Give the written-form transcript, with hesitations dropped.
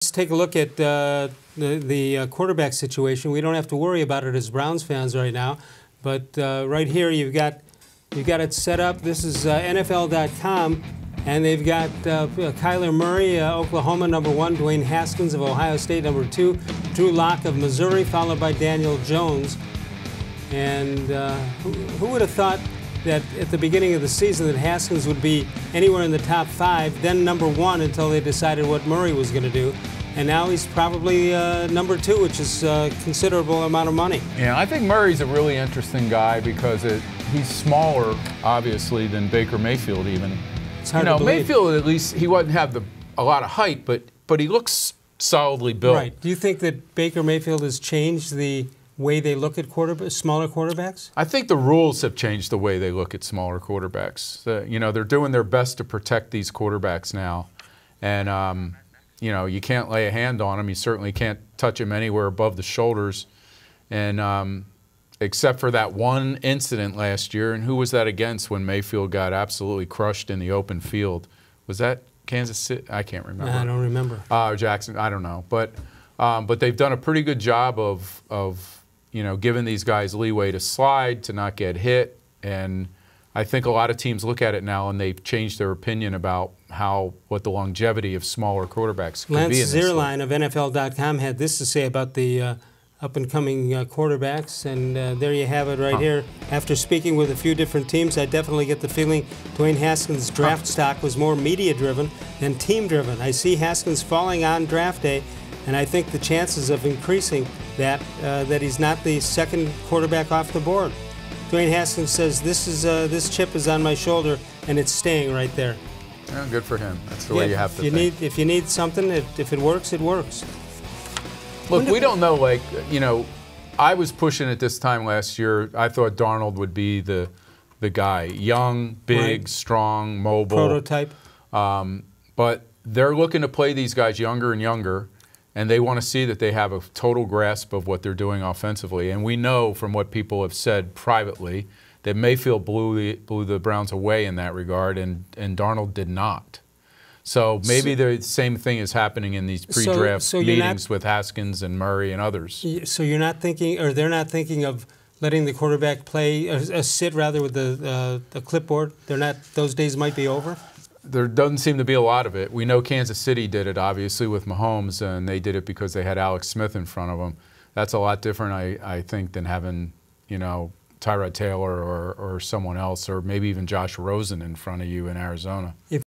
Let's take a look at the quarterback situation. We don't have to worry about it as Browns fans right now, but right here you've got it set up. This is NFL.com, and they've got Kyler Murray, Oklahoma, #1, Dwayne Haskins of Ohio State, #2, Drew Lock of Missouri, followed by Daniel Jones. And who would have thought that at the beginning of the season that Haskins would be anywhere in the top 5, then #1 until they decided what Murray was going to do. And now he's probably #2, which is a considerable amount of money. Yeah, I think Murray's a really interesting guy because he's smaller, obviously, than Baker Mayfield even. It's hard to believe. Mayfield, at least, he wouldn't have a lot of height, but he looks solidly built. Right. Do you think that Baker Mayfield has changed the way they look at smaller quarterbacks? I think the rules have changed the way they look at smaller quarterbacks. They're doing their best to protect these quarterbacks now. And, you can't lay a hand on them. You certainly can't touch them anywhere above the shoulders. And except for that one incident last year, and who was that against when Mayfield got absolutely crushed in the open field? Was that Kansas City? I can't remember. I don't remember. Jackson, I don't know. But they've done a pretty good job of giving these guys leeway to slide, to not get hit. And I think a lot of teams look at it now and they've changed their opinion about what the longevity of smaller quarterbacks could Lance be in this Zierlein of NFL.com had this to say about the up-and-coming quarterbacks, and there you have it right here. After speaking with a few different teams, I definitely get the feeling Dwayne Haskins' draft stock was more media-driven than team-driven. I see Haskins falling on draft day, and I think the chances of increasing that he's not the second quarterback off the board. Dwayne Haskins says, this chip is on my shoulder, and it's staying right there. Yeah, good for him. That's the way you have to think. If you need something, if it works, it works. Look, we don't know, I was pushing it this time last year. I thought Darnold would be the guy. Young, big, strong, mobile. Prototype. But they're looking to play these guys younger and younger, and they want to see that they have a total grasp of what they're doing offensively. And we know from what people have said privately that Mayfield blew the Browns away in that regard, and Darnold did not. So maybe the same thing is happening in these pre-draft meetings with Haskins and Murray and others. So you're not thinking, or they're not thinking of letting the quarterback play, sit rather with the clipboard? They're not. Those days might be over. There doesn't seem to be a lot of it. We know Kansas City did it, obviously, with Mahomes, and they did it because they had Alex Smith in front of them. That's a lot different, I think, than having, Tyrod Taylor or someone else, or maybe even Josh Rosen in front of you in Arizona.